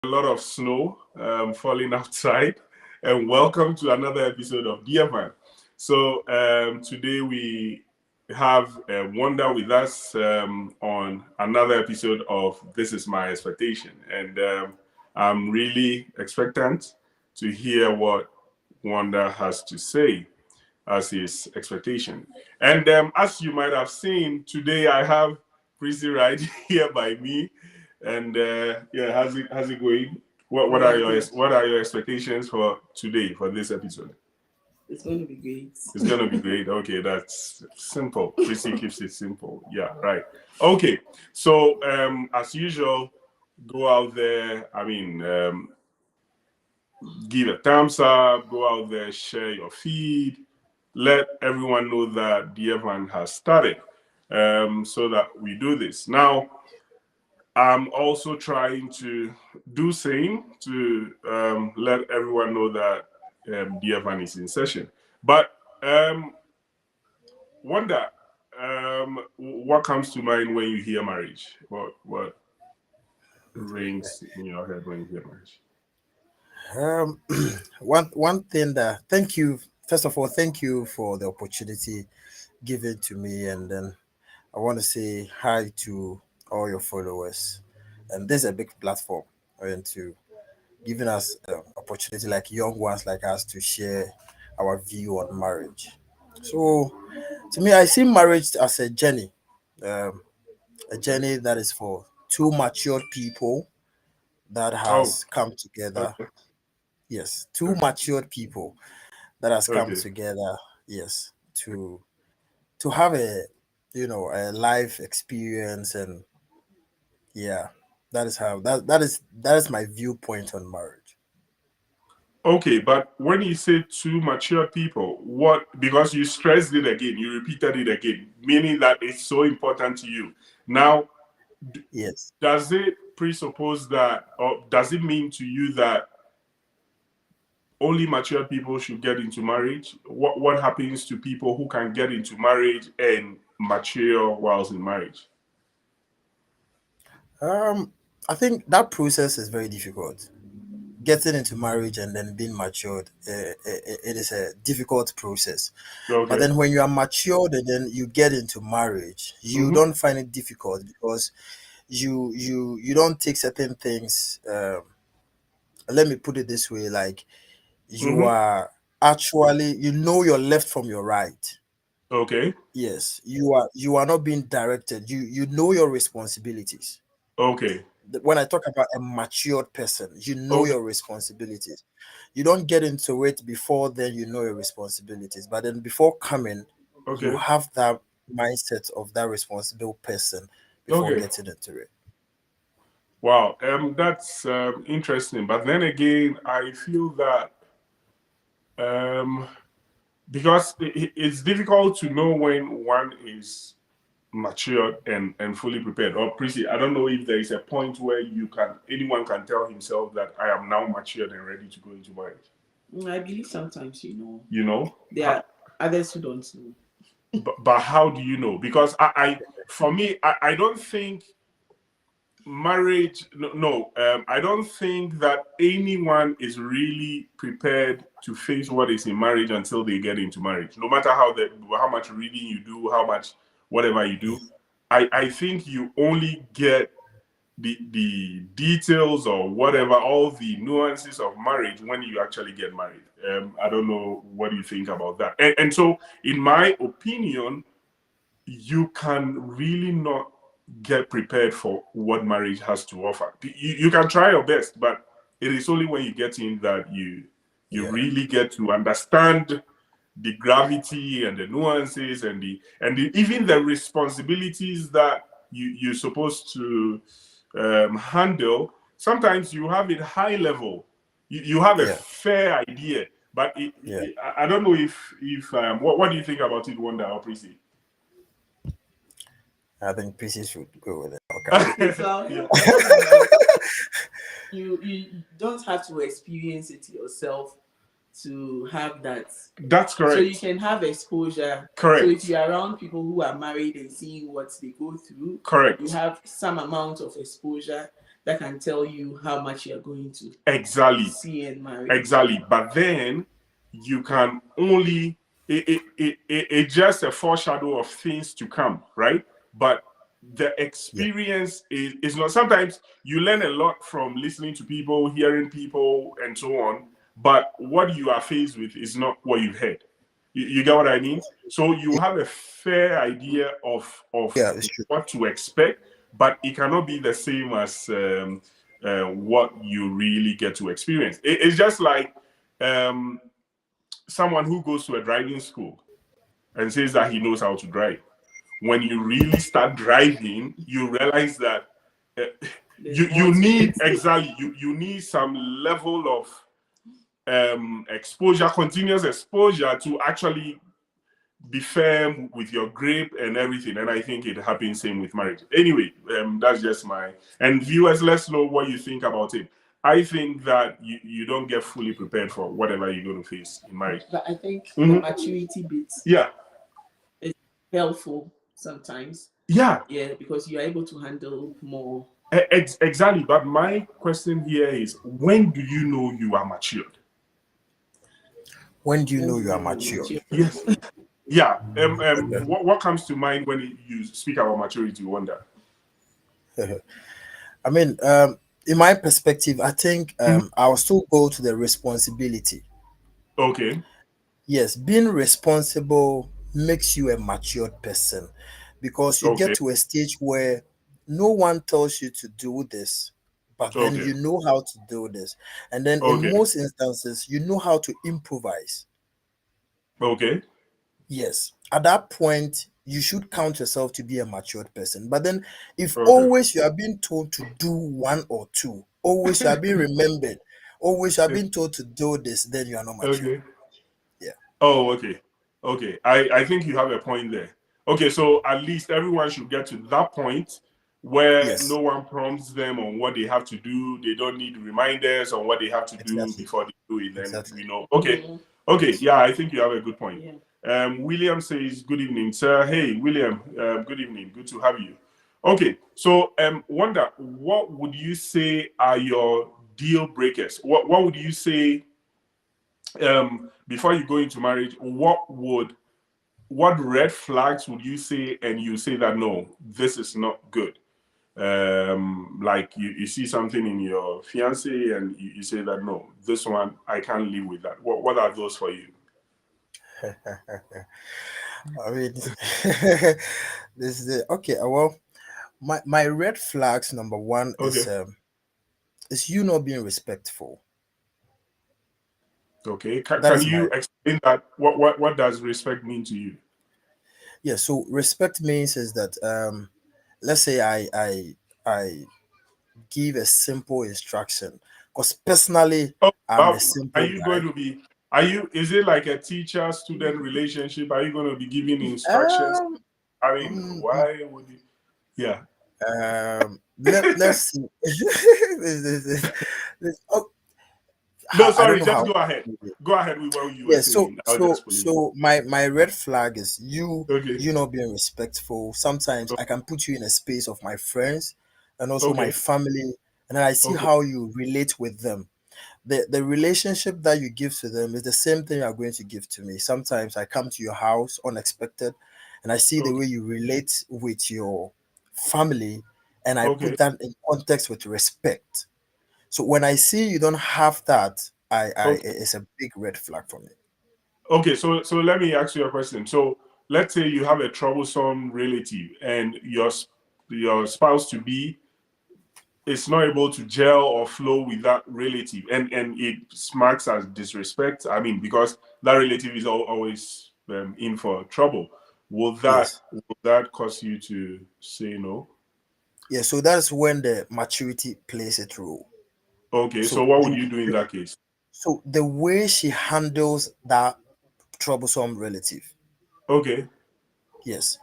a lot of snow falling outside, and welcome to another episode of Dear Man. So today we have Wanda with us on another episode of This Is My Expectation, and I'm really expectant to hear what Wanda has to say as his expectation. And as you might have seen today, I have Prissy right here by me. And yeah, how's it going? What are your expectations for today for this episode? It's going to be great. It's gonna be great. Okay, that's simple. Prissy keeps it simple. Yeah, right. Okay, so as usual, go out there. Give a thumbs up. Go out there, share your feed. Let everyone know that the event has started, so that we do this now. I'm also trying to do same to let everyone know that the event is in session. But Wanda, what comes to mind when you hear marriage? What rings in your head when you hear marriage? Um, one thing that thank you first of all, thank you for the opportunity given to me, and then I want to say hi to all your followers. And this is a big platform, and to giving us opportunity like young ones like us to share our view on marriage. So to me, I see marriage as um, a journey that is for two matured people that Oh, has come together. okay, Yes, two okay, matured people that has come okay. together, yes, to have a life experience. And yeah, that is my viewpoint on marriage. Okay, but when you say two mature people, what, because you stressed it again, you repeated it again, meaning that it's so important to you. Now, Yes. does it presuppose that, or does it mean to you that only mature people should get into marriage? What happens to people who can get into marriage and mature whilst in marriage? um I think that process is very difficult. Getting into marriage and then being matured, it is a difficult process. But Okay. then when you are matured and then you get into marriage, you Mm-hmm. don't find it difficult because you don't take certain things. Let me put it this way, like you Mm-hmm. are actually, you know, your left from your right. Okay. Yes, you are not being directed. You know your responsibilities. Okay. When I talk about a matured person, you know Okay. your responsibilities. You don't get into it before then, you know your responsibilities, but then before coming, you Okay. have that mindset of that responsible person before Okay. getting into it. Wow. That's interesting. But then again, I feel that um, because it's difficult to know when one is matured and fully prepared. Or pretty, I don't know if there is a point where anyone can tell himself that I am now matured and ready to go into marriage. I believe sometimes, You know, there are others who don't know. but how do you know? Because for me, I don't think marriage. No, I don't think that anyone is really prepared to face what is in marriage until they get into marriage. No matter how much reading you do, how much whatever you do, I think you only get the details or whatever, all the nuances of marriage when you actually get married. I don't know what you think about that. And so, in my opinion, you can really not get prepared for what marriage has to offer. You can try your best, but it is only when you get in that you Yeah, really get to understand the gravity and the nuances even the responsibilities that you're supposed to handle. Sometimes you have it high level, you have a yeah, fair idea, but yeah. I don't know if what do you think about it, Wanda or Prissy? I think PC should go with it. Okay, so Yeah, I'll tell you that you don't have to experience it yourself to have that. that's So you correct. can have exposure. So if Correct. you're around people who are married and seeing what they go through, you Correct. have some amount of exposure that can tell you how much you're going to Exactly. see and marry. Exactly. But then you can only, it's just a foreshadow of things to come, right? But the experience is not, sometimes you learn a lot from listening to people, hearing people, and so on. But what you are faced with is not what you've heard. You get what I mean? So you have a fair idea of It's true. what to expect, but it cannot be the same as what you really get to experience. It's just like someone who goes to a driving school and says that he knows how to drive. When you really start driving, you realize that you need you need some level of exposure, continuous exposure, to actually be firm with your grip and everything. And I think it happens same with marriage. Anyway, that's just my, and viewers, let's know what you think about it. I think that you don't get fully prepared for whatever you're going to face in marriage. But I think the maturity bit is helpful sometimes. Yeah, because you are able to handle more. Exactly. But my question here is, when do you know you are matured? When do you know you are mature? Yes. Yeah. What comes to mind when you speak about maturity, Wonder? I mean, in my perspective, I think I'll still go to the responsibility. Okay. Yes, being responsible makes you a matured person, because you get to a stage where no one tells you to do this, but then you know how to do this. And then in most instances, you know how to improvise. Okay. Yes. At that point, you should count yourself to be a matured person. But then if always you are being told to do one or two, always you are being remembered, always you are being told to do this, then you are not mature. Yeah. Oh, okay. Okay. I think you have a point there. Okay, so at least everyone should get to that point where no one prompts them on what they have to do. They don't need reminders on what they have to do before they do it. Then we know. Okay. Okay. Yeah, I think you have a good point. William says, "Good evening, sir." Hey, William. Good evening. Good to have you. Okay. So, Wonder, what would you say are your deal breakers? What would you say? Before you go into marriage, what red flags would you say, and you say that no, this is not good? Like you see something in your fiance and you say that no, this one I can't live with that. What are those for you? I mean, this is the okay. Well, my red flags, number one is you not being respectful. Okay, can you explain that? What does respect mean to you? Yeah, so respect means is that let's say I give a simple instruction, because personally I'm a simple Are you guy. going to be? Is it like a teacher-student relationship? Are you going to be giving instructions? I mean, why would you? Yeah. Let's see. No, sorry. Just go ahead. Go ahead with what you were saying. So my red flag is you not being respectful. Sometimes I can put you in a space of my friends and also my family, and then I see how you relate with them. The relationship that you give to them is the same thing you are going to give to me. Sometimes I come to your house unexpected and I see the way you relate with your family, and I put that in context with respect. So when I see you don't have that, it's a big red flag for me. Okay, so let me ask you a question. So let's say you have a troublesome relative and your spouse to be is not able to gel or flow with that relative, and it marks as disrespect. I mean, because that relative is always in for trouble. Will that cause you to say no? Yeah, so that's when the maturity plays its role. Okay, so what would you do in that case? So the way she handles that troublesome relative. Okay. Yes.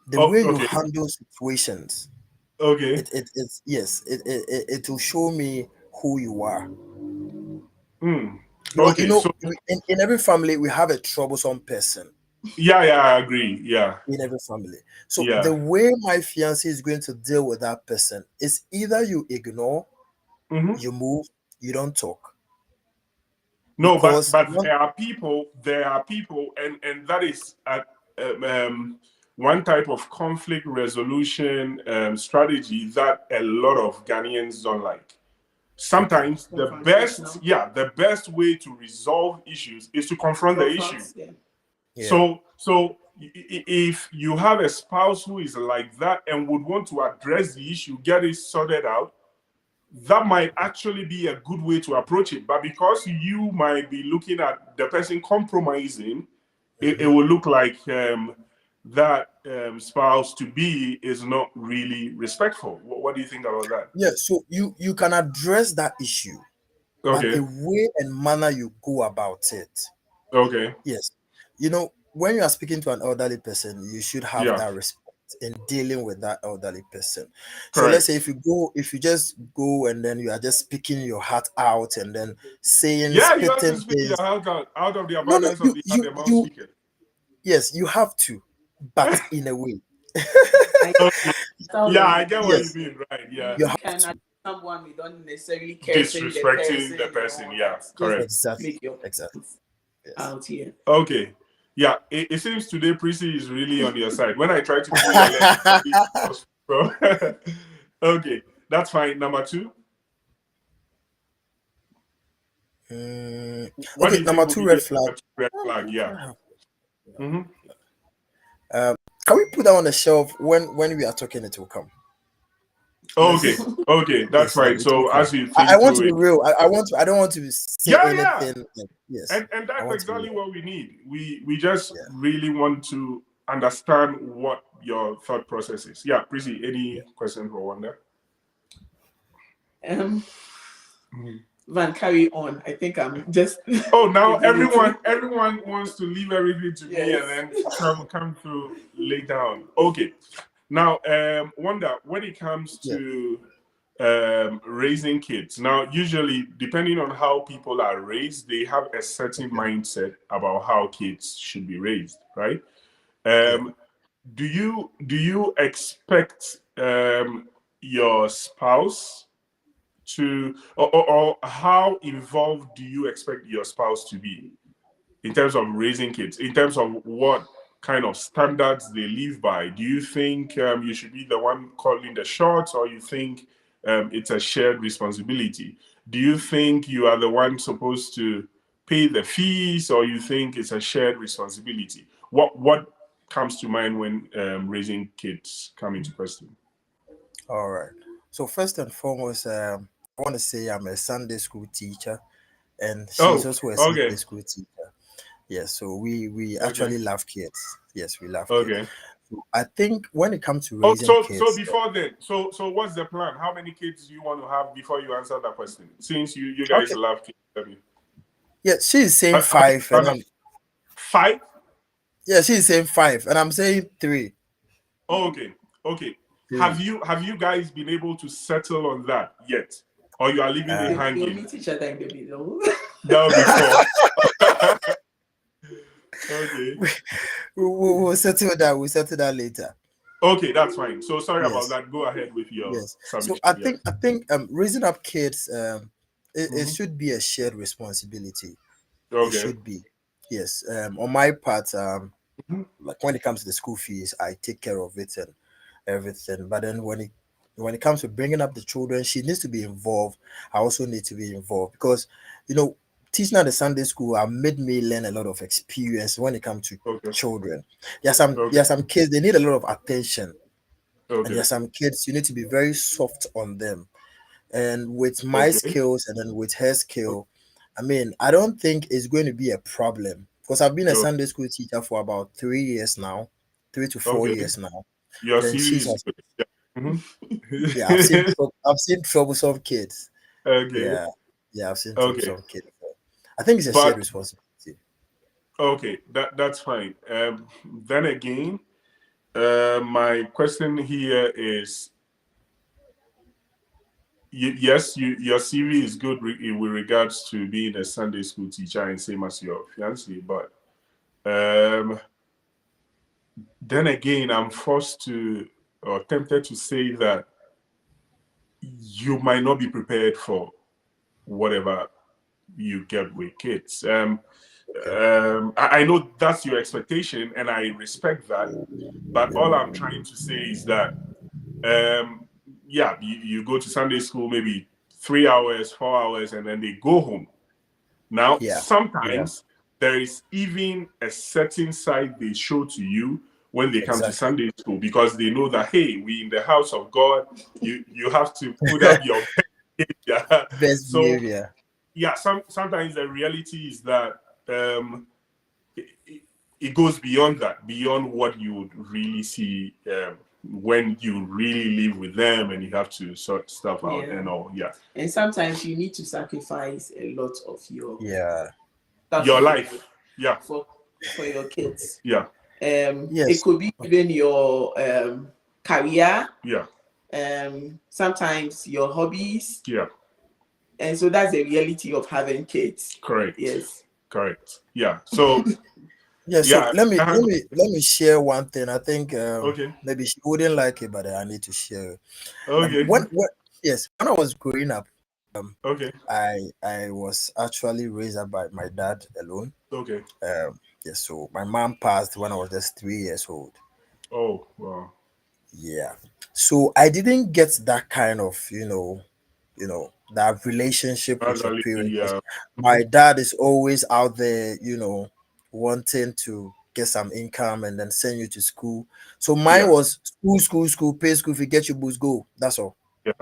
The way you handle situations. Okay. It will show me who you are. Mm. You know, in every family we have a troublesome person. Yeah, I agree. Yeah, in every family. So yeah. the way my fiance is going to deal with that person is either you ignore, Hmm. you move, you don't talk. No, but Because one, there are people, and that is one type of conflict resolution strategy that a lot of Ghanaians don't like. Sometimes Confrontational. the best way to resolve issues is to confront the issue. Confront them. yeah, So if you have a spouse who is like that and would want to address the issue, get it sorted out, that might actually be a good way to approach it. But because you might be looking at the person compromising, it will look like that spouse to be is not really respectful. What do you think about that? yeah. So you can address that issue, but the Okay. way and manner you go about it, Okay. yes, when you are speaking to an elderly person, you should have Yeah. that respect in dealing with that elderly person. So let's say Correct. if you just go and then you are just speaking your heart out and then saying, Yeah, you have to spitting speak your things. heart out of the No, no, abundance of the heart, the mouth you, speaketh. yes, you have to, but in a way, I Okay. understand Yeah, what I you get what mean. you yes, mean, right? Yeah. you You have can to. address someone without necessarily cursing the Disrespecting person the and person. all Yeah, that. Just correct. Exactly, make your exactly. points Yes. out here. Okay. Yeah, it seems today Prissy is really on your side. When I try to pull your leg, it was bro. Okay, that's fine. Number two, Mm, what do okay, you think number will two be red the flag. number two red flag? Yeah. Hmm. Can we put that on the shelf when we are talking? It will come. Okay, Yes, okay, that's yes, fine. it will So come. as you I think want to through be it, real. I don't want to say yeah, yeah, anything. Like, yes, and I that's want to be exactly real. what we need. We just Yeah, really want to understand what your thought process is. Yeah, Prissy, any yeah. question for Wanda? Um, Mhm. Van, carry on. I think I'm just Oh, now giving it to. everyone wants to leave everything to me and Yes. then come through later on. Okay. Now, Wanda, when it comes Yeah. to raising kids, now usually depending on how people are raised, they have a certain Okay. mindset about how kids should be raised, right? Yeah. Um, do you expect your spouse to or how involved do you expect your spouse to be in terms of raising kids, in terms of what kind of standards they live by? Do you think you should be the one calling the shots, or you think it's a shared responsibility? Do you think you are the one supposed to pay the fees, or you think it's a shared responsibility? What comes to mind when raising kids come into question? All right. So first and foremost, I want to say I'm a Sunday school teacher, and she's Oh, also a Sunday okay, school teacher. Yes. So we okay, actually love kids. Yes, we love kids. okay. So I think when it comes to Oh, raising so kids, before then, so what's the plan? How many kids do you want to have before you answer that question? Since you guys okay. love kids, I mean, Yeah, she's saying how many five, and children? I'm Five? yeah, she's saying five, and I'm saying three. Oh, okay, okay. Have Three. you guys been able to settle on that yet, or you are leaving it Uh, They'll hanging? meet each other in the middle. That would be four. Okay, we'll settle that. We'll settle that later. okay, that's fine. So sorry about Yes. that. Go ahead with your Yes. So submission. I Yeah. think raising up kids it Hmm. should be a shared responsibility. It Okay. should be. Yes. On my part, Mhm. like when it comes to the school fees, I take care of it and everything. But then when it comes to bringing up the children, she needs to be involved. I also need to be involved because you know teaching at the Sunday school made me learn a lot of experience when it comes to Okay. children. There are some Okay. kids they need a lot of attention, and there Okay. are some kids you need to be very soft on them. And with my Okay. skills and then with her skill, I mean, I don't think it's going to be a problem because I've been a Okay. Sunday school teacher for about 3 years now, 3 to 4 Okay. years now. Your Then she's series is also, good. Yeah. yeah, I've seen Mhm. I've seen troublesome kids. Okay. Yeah, yeah, I've seen Okay. troublesome kids. I think it's a shared But responsibility. okay, that's fine. Then again, my question here is, yes, your CV is good with regards to being a Sunday school teacher and same as your fiance, but um, then again, I'm forced to or tempted to say that you might not be prepared for whatever you get with kids. I know that's your expectation, and I respect that. But all I'm trying to say is that, yeah, you go to Sunday school maybe 3 hours, 4 hours, and then they go home. Now, Yeah. sometimes there is even a certain side they show to you when they come to Sunday school, because they know that, hey, we in the house of God, you have to put up your behavior. Best So, behavior. yeah, sometimes the reality is that it goes beyond that, beyond what you would really see when you really live with them and you have to sort stuff out and all. Yeah. And sometimes you need to sacrifice a lot of your your life. Yeah. For your kids. Yeah. It could be even your career. Yeah. Sometimes your hobbies. Yeah. And so that's the reality of having kids. Correct. Yes. Correct. Yeah. So yeah, so let me share one thing. I think maybe she wouldn't like it, but I need to share it. Okay. When I was growing up, I was actually raised up by my dad alone. Okay. So my mom passed when I was just 3 years old. Oh, wow. Yeah. So I didn't get that kind of, that relationship with your parents. Yeah. My dad is always out there, wanting to get some income and then send you to school. So mine was school, pay school, if you get your books, go. That's all. Yeah.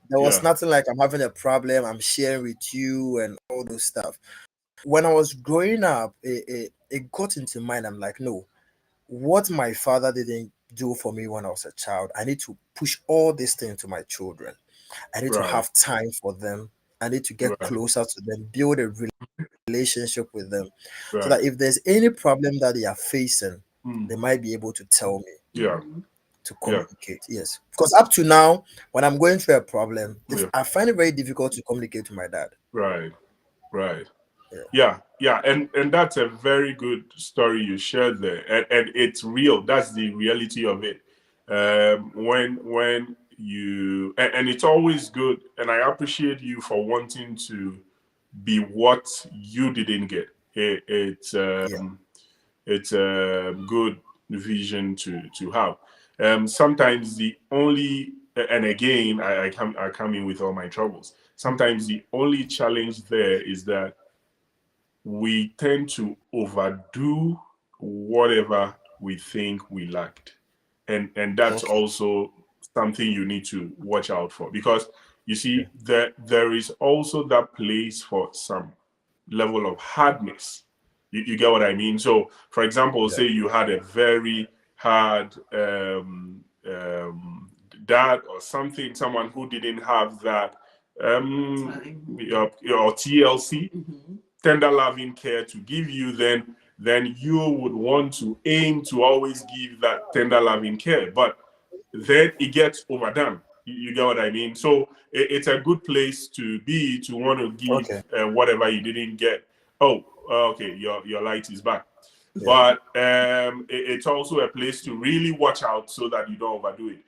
There was nothing like I'm having a problem, I'm sharing with you and all those stuff. When I was growing up, it got into mind. I'm like, no, what my father didn't do for me when I was a child, I need to push all these things to my children. I need to have time for them. I need to get closer to them, build a relationship with them, so that if there's any problem that they are facing, they might be able to tell me. Yeah. To communicate. Yes. Because up to now, when I'm going through a problem, I find it very difficult to communicate to my dad. Right. Yeah. And that's a very good story you shared there. And it's real. That's the reality of it. When you and it's always good, and I appreciate you for wanting to be what you didn't get. It's a good vision to have. Sometimes the only, and again, I come in with all my troubles. Sometimes the only challenge there is that we tend to overdo whatever we think we lacked. And that's also something you need to watch out for, because you see that there is also that place for some level of hardness. You get what I mean? So, for example, say you had a very hard dad or something, someone who didn't have that your TLC, tender loving care to give you, then you would want to aim to always give that tender loving care, but then it gets overdone. You get what I mean? So it's a good place to be, to want to give whatever you didn't get. Your light is back. But it's also a place to really watch out so that you don't overdo it.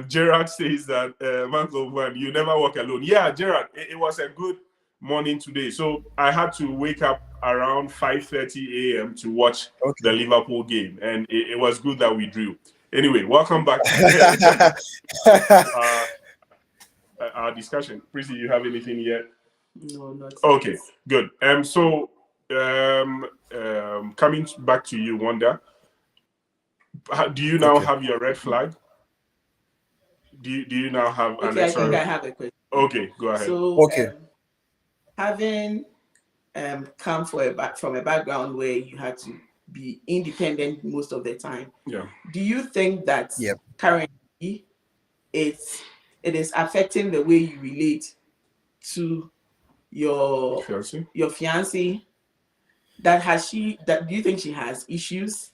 Gerard says that, man, you never walk alone. Yeah, Gerard, it was a good morning today. So I had to wake up around 5:30 a.m. to watch the Liverpool game. And it was good that we drew. Anyway, welcome back to our discussion. Prissy, you have anything yet? No, not yet. Okay, good. So coming back to you, Wanda, do you now have your red flag? Do you now have an I think I have a question. Okay, go ahead. So, having come from a background where you had to be independent most of the time, do you think that currently it is affecting the way you relate to your fiancé? Do you think she has issues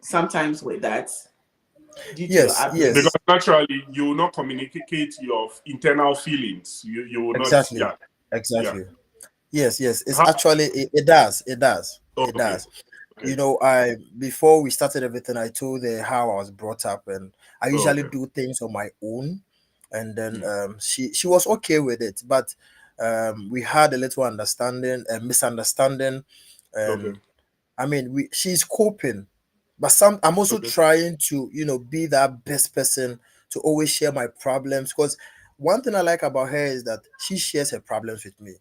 sometimes with that? Because naturally you will not communicate your internal feelings. You will not. Exactly. Yes. It's actually it does. It does. You know, before we started everything, I told her how I was brought up, and I usually do things on my own. And then she was okay with it, but we had a little misunderstanding, and I mean, she's coping, but I'm also trying to, be that best person to always share my problems. Because one thing I like about her is that she shares her problems with me.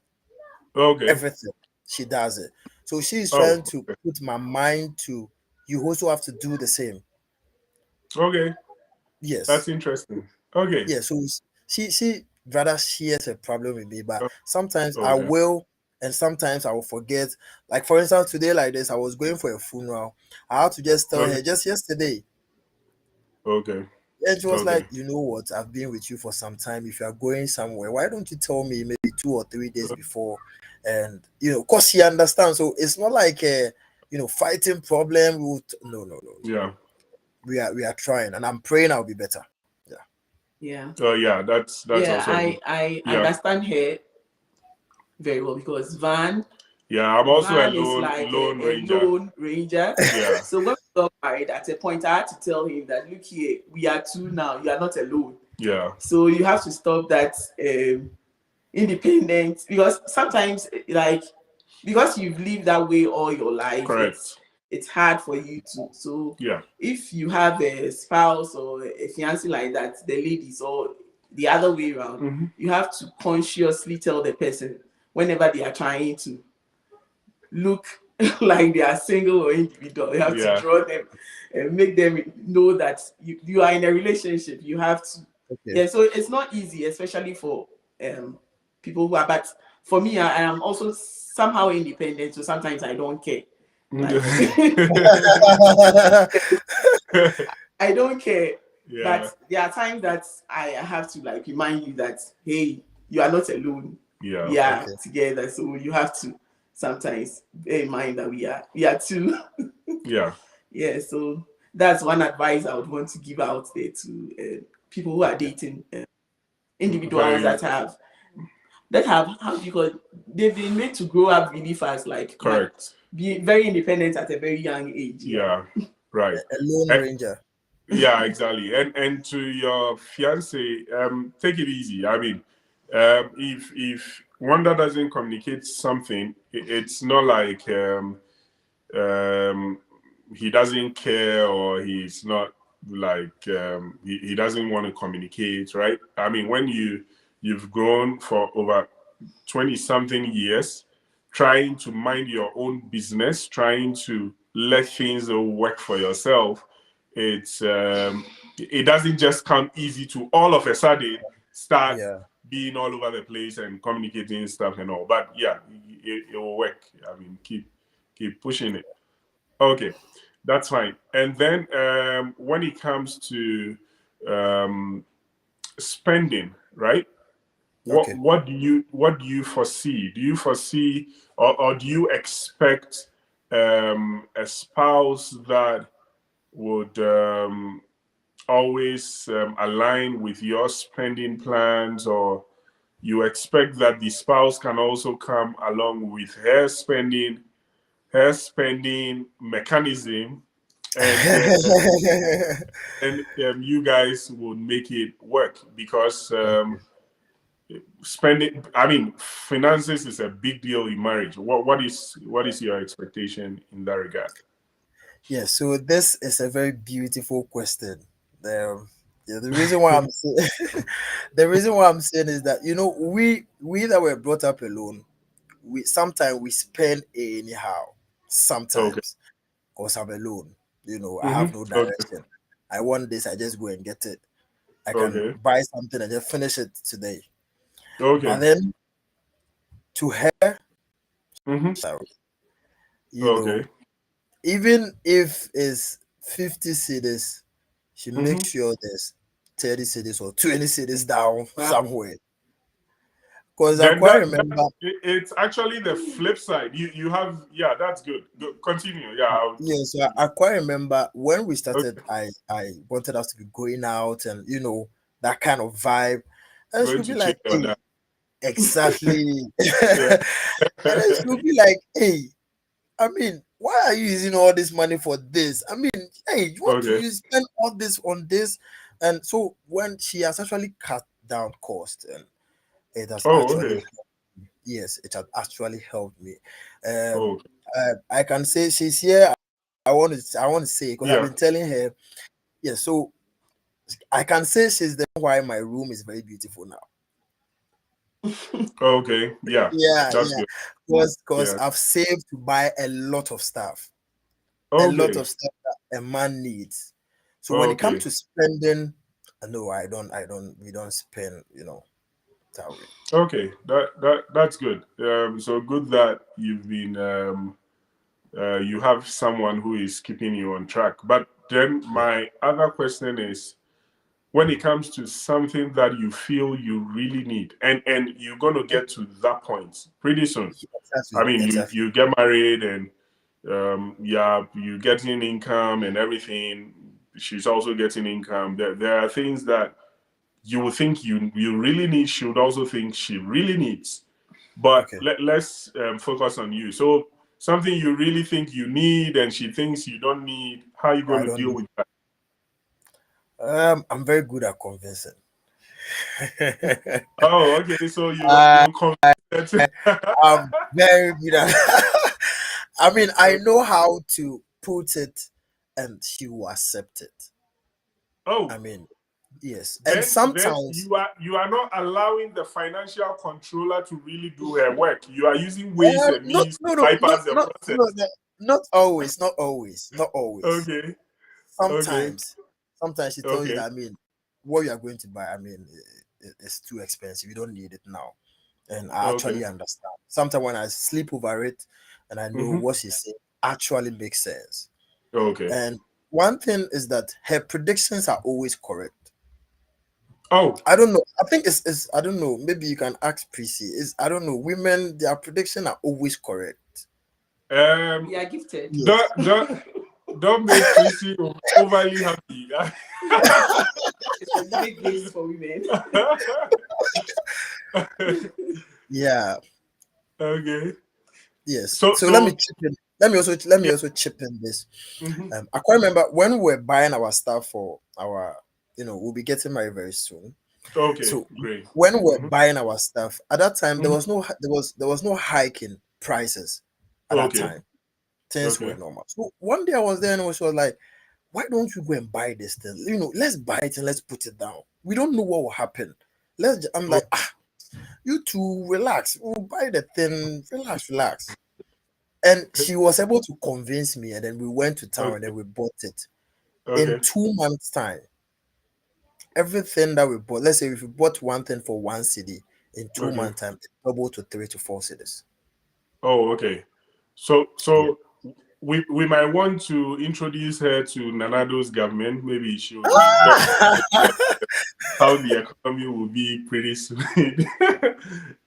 Everything she does it. So she's trying to put my mind to, you also have to do the same. Yes. That's interesting. Yeah. So she rather shares a problem with me, but sometimes I will, and sometimes I will forget. Like for instance, today like this, I was going for a funeral. I had to just tell her just yesterday. And she was like, you know what? I've been with you for some time. If you are going somewhere, why don't you tell me maybe 2 or 3 days before? And because she understands. So it's not like a fighting problem. No. Yeah. We are trying, and I'm praying I'll be better. Yeah. Oh yeah, that's yeah. I understand her very well, because Van. Yeah, I'm also Van a lone ranger. A lone ranger. Yeah. So when we got married, at a point I had to tell him that, look here, we are two now. You are not alone. Yeah. So you have to stop that independent, because sometimes because you've lived that way all your life. Correct. It's hard for you to. So yeah, if you have a spouse or a fiancé like that, the ladies, or the other way around, you have to consciously tell the person whenever they are trying to look like they are single or individual, you have to draw them and make them know that you are in a relationship. You have to. Yeah, so it's not easy, especially for people who are, but for me, I am also somehow independent, so sometimes I don't care. I don't care. But there are times that I have to remind you that, hey, you are not alone. Yeah. We are together. So you have to sometimes bear in mind that we are two. Yeah. Yeah. So that's one advice I would want to give out there to people who are dating individuals that have how do you call it? They've been made to grow up really fast, correct. Be very independent at a very young age. Yeah, right. A lone ranger. Yeah, exactly. And to your fiance, take it easy. I mean, if Wanda doesn't communicate something, it's not like he doesn't care, or he's not like he doesn't want to communicate, right? I mean, when you've grown for over 20-something years, trying to mind your own business, trying to let things work for yourself, it doesn't just come easy to all of a sudden start being all over the place and communicating stuff and all. But yeah, it will work. I mean, keep pushing it. Okay, that's fine. And then when it comes to spending, right? What do you foresee? Do you foresee or do you expect a spouse that would always align with your spending plans, or you expect that the spouse can also come along with her spending mechanism, and you guys would make it work? Because spending, I mean, finances is a big deal in marriage. What is your expectation in that regard? Yeah, so this is a very beautiful question. The reason why I'm saying the reason why I'm saying is that we that were brought up alone, we sometimes we spend anyhow. Sometimes because I'm alone, I have no direction. I want this, I just go and get it. I can buy something and just finish it today. But then to her, even if it's 50 cedis, she makes sure there's 30 cedis or 20 cedis down somewhere. Because I quite remember, it's actually the flip side. You have, that's good. Continue. So I quite remember when we started. I wanted us to be going out and that kind of vibe, and she'll be like, hey, exactly. And then she'll be like, hey, I mean, why are you using all this money for this? I mean, hey, what do Okay. you spend all this on this? And so when she has actually cut down cost, and it has Oh, actually okay. yes, it has actually helped me. Oh, I can say she's here. I want to say, because I've yeah. been telling her. Yeah, so I can say she's the reason why my room is very beautiful now. Okay. Yeah. Yeah, That's yeah. good. Because Yeah. I've saved to buy a lot of stuff. A lot Okay. of stuff that a man needs. So when it comes Okay. to spending, no, we don't spend, that way. Okay. That's good. So good that you've been you have someone who is keeping you on track. But then my other question is, when it comes to something that you feel you really need, and you're going to get to that point pretty soon. I mean, Exactly. you get married and yeah, you getting income and everything. She's also getting income. There are things that you would think you really need. She would also think she really needs. But Okay. let's focus on you. So something you really think you need and she thinks you don't need. How are you going to deal with that? I'm very good at convincing. Oh, okay. So you convince her. I'm very good at I mean, I know how to put it and she will accept it. Oh, I mean, yes. And then sometimes you are not allowing the financial controller to really do her work. You are using ways and no, means no, to no, bypass the process. not always, not always, not always. Okay. Okay. Sometimes she tells you Okay. that, I mean, what you are going to buy, I mean, it's too expensive. You don't need it now. And I Okay. actually understand. Sometimes when I sleep over it and I know what she said actually makes sense. Okay. And one thing is that her predictions are always correct. Oh. I don't know. I think it's I don't know. Maybe you can ask Prissy. Is I don't know. Women, their prediction are always correct. We are gifted. Yes. Don't make Prissy overly happy. It's a big gift for women. Yeah. Okay. Yes. So Let me chip in. Let me also chip in this. Mm-hmm. I quite remember when we were buying our stuff for our, we'll be getting married very soon. Okay, So great. when we were buying our stuff at that time, there Mm-hmm. was no hike in prices at that Okay. time. Things were Okay. normal. So one day I was there and she was like, "Why don't you go and buy this thing? Let's buy it and let's put it down. We don't know what will happen. I'm like, you two relax. We'll buy the thing. Relax." And she was able to convince me, and then we went to town and then we bought it. In Okay. 2 months' time, everything that we bought, let's say if we bought one thing for 1 cedi, in 2 months' time, it doubled to 3 to 4 cedis. Oh, okay. So we might want to introduce her to Nanado's government. Maybe she'll how the economy will be pretty soon.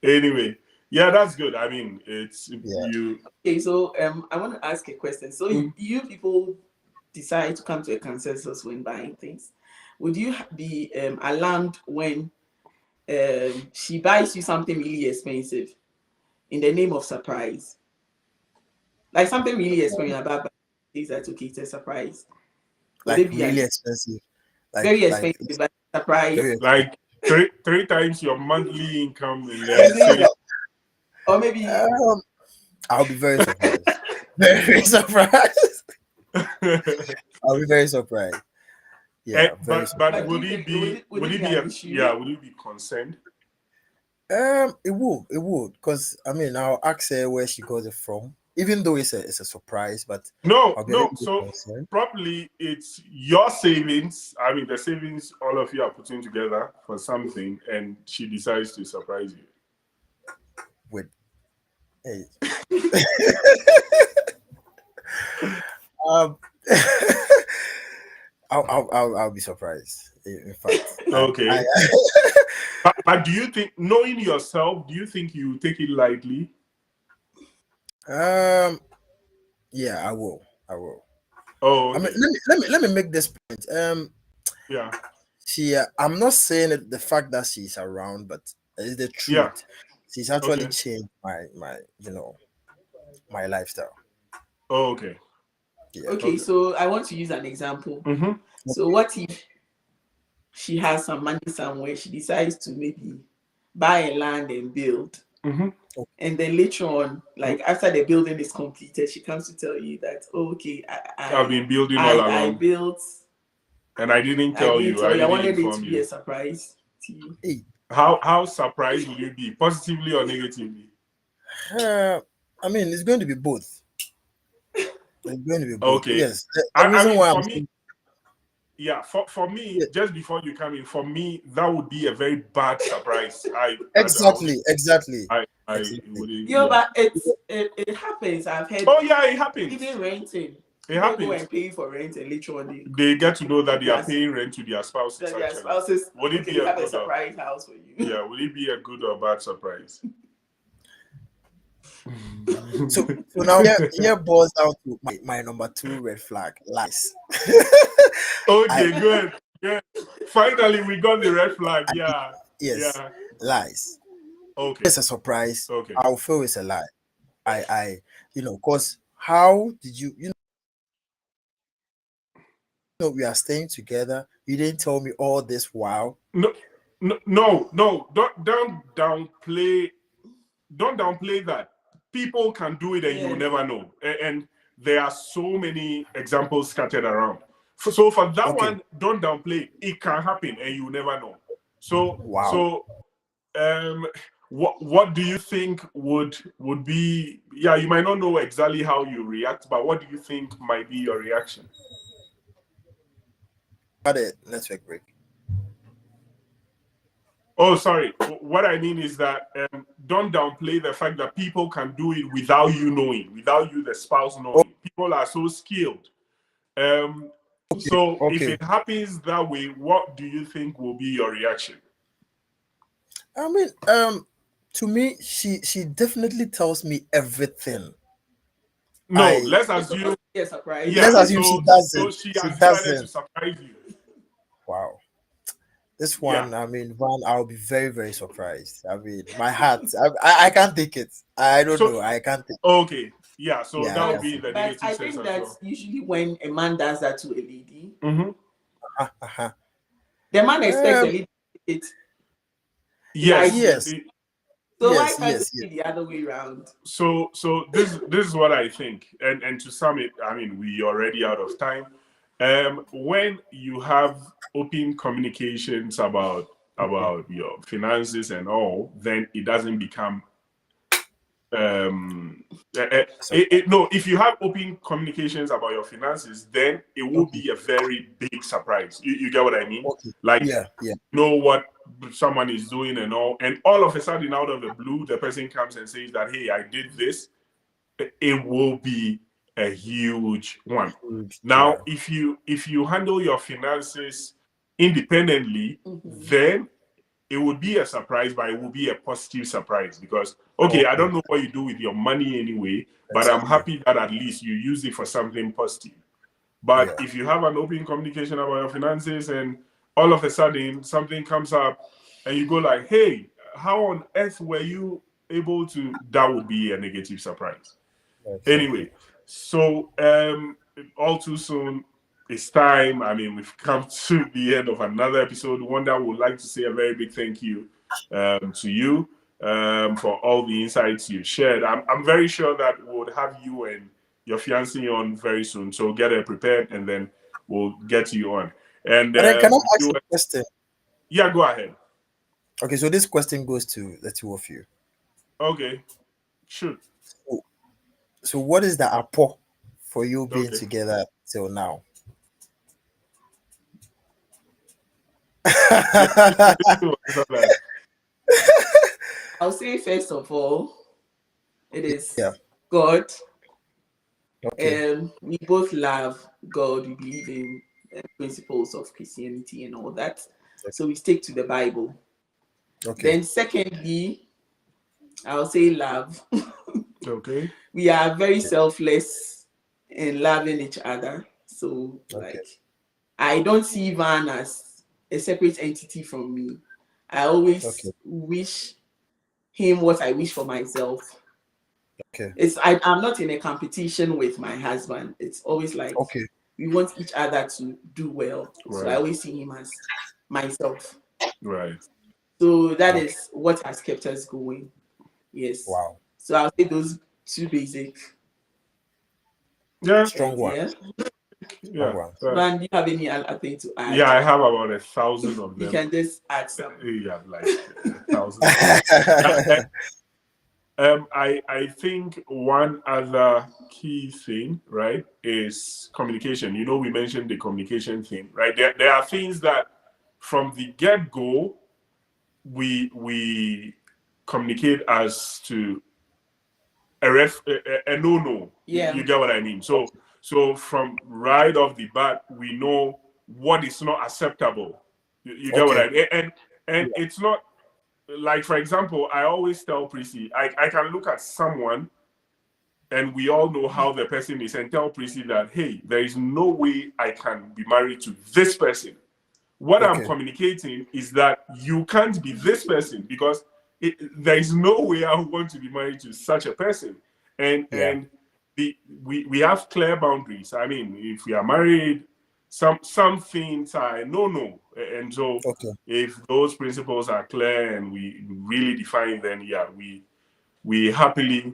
Anyway, yeah, that's good. I mean, it's you. Okay, so I want to ask a question. So you people decide to come to a consensus when buying things. Would you be alarmed when she buys you something really expensive in the name of surprise? Like something really expensive about things that okay, it's a surprise. Would Like it be really expensive. very expensive, but surprise? Like three times your monthly income, and then say, or maybe I'll be very surprised. Very surprised. I'll be very surprised. Yeah, but would it be an issue? Yeah, would it be concerned? It would, because I mean, I'll ask her where she got it from, even though it's a surprise. But No. I'll be a little bit So concerned. probably it's your savings. I mean, the savings all of you are putting together for something, and she decides to surprise you. With hey, I'll be surprised. In fact, okay. But do you think, knowing yourself, do you think you take it lightly? yeah, I will. Oh, okay. I mean, let me make this point. Yeah. I'm not saying it, the fact that she's around, but it's the truth. Yeah. She's actually changed my my lifestyle. Oh, okay. Yeah. Okay, so I want to use an example. Mm-hmm. So what if she has some money somewhere, she decides to maybe buy a land and build. Mm-hmm. And then later on, like after the building is completed, she comes to tell you that, oh, okay, I've been building all along. I built. And I didn't tell you. I wanted it to be a surprise to you. Hey. How surprised will you be? Positively or negatively? I mean, it's going to be both. It's going to be both. Okay. Yes. The reason why yeah, for me, just before you come in, for me, that would be a very bad surprise. Exactly. But it happens. I've heard. Oh yeah, it happens. Even renting. It happens. Go and pay for rent, and later on they get to know that they are paying rent to their spouses. Their spouses. Would it be a surprise house for you? Yeah, would it be a good or bad surprise? So now here boils down to my number 2 red flag: lies. Okay, good. Finally, we got the red flag. Yeah. Yes. Yeah. Lies. Okay. It's a surprise. Okay. I'll feel it's a lie. I because how did you we are staying together? You didn't tell me all this while. No. Don't downplay that. People can do it and you will never know. And there are so many examples scattered around. So for that one, don't downplay. It can happen and you will never know. So what do you think would be? Yeah, you might not know exactly how you react, but what do you think might be your reaction? Got it. Network break. Oh, sorry. What I mean is that don't downplay the fact that people can do it without you knowing, without you, the spouse, knowing. People are so skilled. So if it happens that way, what do you think will be your reaction? I mean, to me, she definitely tells me everything. No, let's assume. Yes, surprise. Yeah, let's assume she doesn't. So she decided to surprise you. Wow. This one, I mean, Van, I'll be very, very surprised. I mean, my heart, I can't take it. I don't know. I can't take it. Okay. Yeah, so that would be the negative sense. I think that's usually when a man does that to a lady. Mm-hmm. The man expects a lady it. Yes. So why can't it be the other way around? So this is what I think. And to sum it, I mean, we are already out of time. When you have open communications about your finances and all, then it doesn't become if you have open communications about your finances, then it will be a very big surprise. You get what I mean? Like know what someone is doing and all of a sudden, out of the blue, the person comes and says that, hey, I did this. It will be a huge one. Now, if you handle your finances independently, then it would be a surprise, but it will be a positive surprise because, I don't know what you do with your money anyway, but I'm happy that at least you use it for something positive. But if you have an open communication about your finances and all of a sudden something comes up and you go like, hey, how on earth were you able to, that would be a negative surprise. Anyway, so all too soon, it's time. I mean, we've come to the end of another episode. Wanda would like to say a very big thank you to you for all the insights you shared. I'm very sure that we'll have you and your fiancé on very soon. So get her prepared and then we'll get you on. And can I ask a question? Yeah, go ahead. Okay, so this question goes to the two of you. Okay, sure. So what is the apport for you being together till now? I'll say first of all, it is God. We both love God. We believe in principles of Christianity and all that. So we stick to the Bible. Then secondly, I'll say love. We are very selfless in loving each other. So I don't see Van as a separate entity from me. I always wish him what I wish for myself. Okay. I'm not in a competition with my husband. It's always like we want each other to do well. Right. So I always see him as myself. Right. So that is what has kept us going. Yes. Wow. So I'll say those two basic. Yeah. Strong one. Yeah. Yeah. Man, do you have any other thing to add? Yeah, I have about 1,000 of them. You can just add some. Yeah, like 1,000. I think one other key thing, right, is communication. You know, we mentioned the communication thing, right? There are things that from the get-go, we communicate as to a no-no. Yeah. You get what I mean? So from right off the bat, we know what is not acceptable. You get what I mean? And it's not, like, for example, I always tell Prissy, I can look at someone and we all know how the person is and tell Prissy that, hey, there is no way I can be married to this person. What I'm communicating is that you can't be this person because there is no way I want to be married to such a person. And we have clear boundaries. I mean, if we are married, some things are no. And so if those principles are clear and we really define, then we happily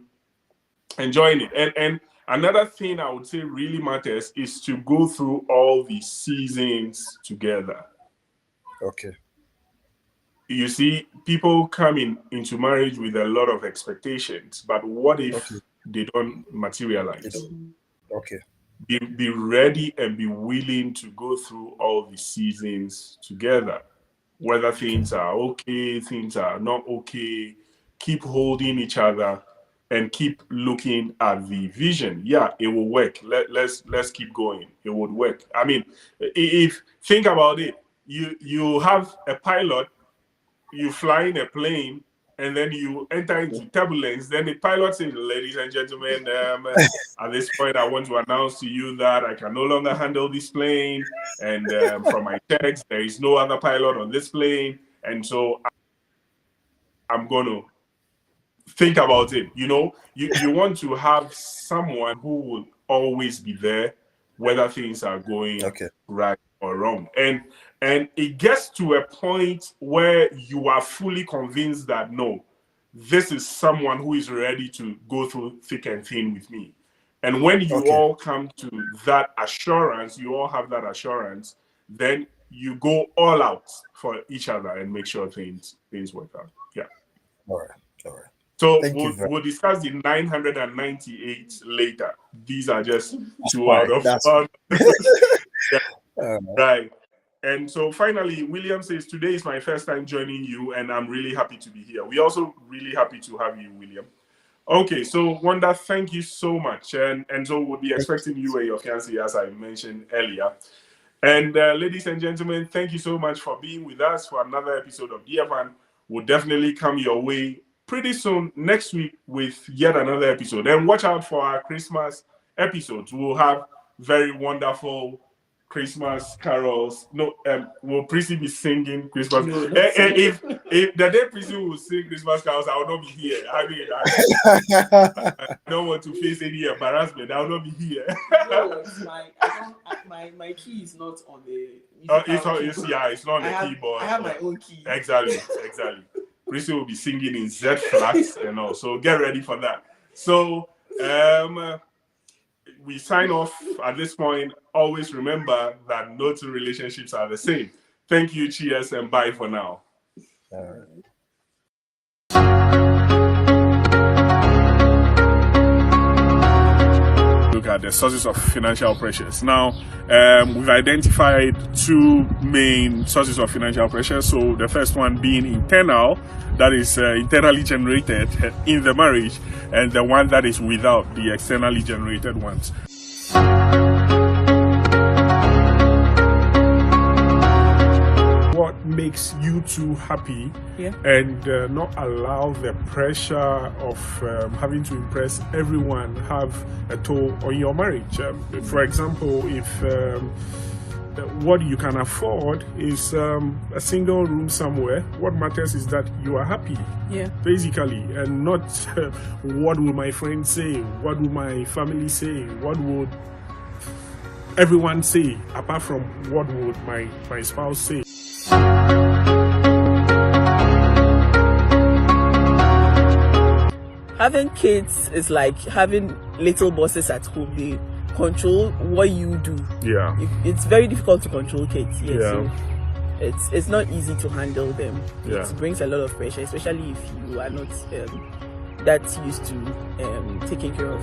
enjoying it. And another thing I would say really matters is to go through all the seasons together. Okay. You see, people come into marriage with a lot of expectations, but what if they don't materialize? Okay. Be ready and be willing to go through all the seasons together. Whether things are okay, things are not okay, keep holding each other and keep looking at the vision. Yeah, it will work. Let's keep going. It would work. I mean, if think about it, you have a pilot, you fly in a plane, and then you enter into turbulence. Then the pilot says, ladies and gentlemen, at this point, I want to announce to you that I can no longer handle this plane. And from my checks, there is no other pilot on this plane. And so I'm going to think about it. You know, you want to have someone who will always be there, whether things are going right or wrong. And it gets to a point where you are fully convinced that, no, this is someone who is ready to go through thick and thin with me. And when you all come to that assurance, you all have that assurance, then you go all out for each other and make sure things work out. Yeah. All right. So we'll discuss the 998 later. These are just two out of one. Right. And so finally, William says, today is my first time joining you, and I'm really happy to be here. We're also really happy to have you, William. Okay, so Wanda, thank you so much. And so we'll be expecting you and your fiancé, as I mentioned earlier. And ladies and gentlemen, thank you so much for being with us for another episode of Dear Van. We'll definitely come your way pretty soon next week with yet another episode. And watch out for our Christmas episodes. We'll have very wonderful Christmas carols. No, will Prissy be singing Christmas? No, if the day Prissy will sing Christmas carols, I will not be here. I mean, I don't want to face any embarrassment. I will not be here. No, my key is not on the. It's not on the keyboard. I have my own key. Exactly. Prissy will be singing in Z flats and all. So get ready for that. So we sign off at this point. Always remember that no two relationships are the same. Thank you, cheers, and bye for now. Look at the sources of financial pressures. Now, we've identified two main sources of financial pressure. So the first one being internal, that is internally generated in the marriage, and the one that is without, the externally generated ones. What makes you two happy and not allow the pressure of having to impress everyone have a toll on your marriage? For example, if what you can afford is a single room somewhere. What matters is that you are happy, basically, and not what will my friends say, what will my family say, what would everyone say, apart from what would my spouse say. Having kids is like having little bosses at home. They control what you do. Yeah. It's very difficult to control kids. Yes, yeah. So it's not easy to handle them. Yeah. It brings a lot of pressure, especially if you are not that used to taking care of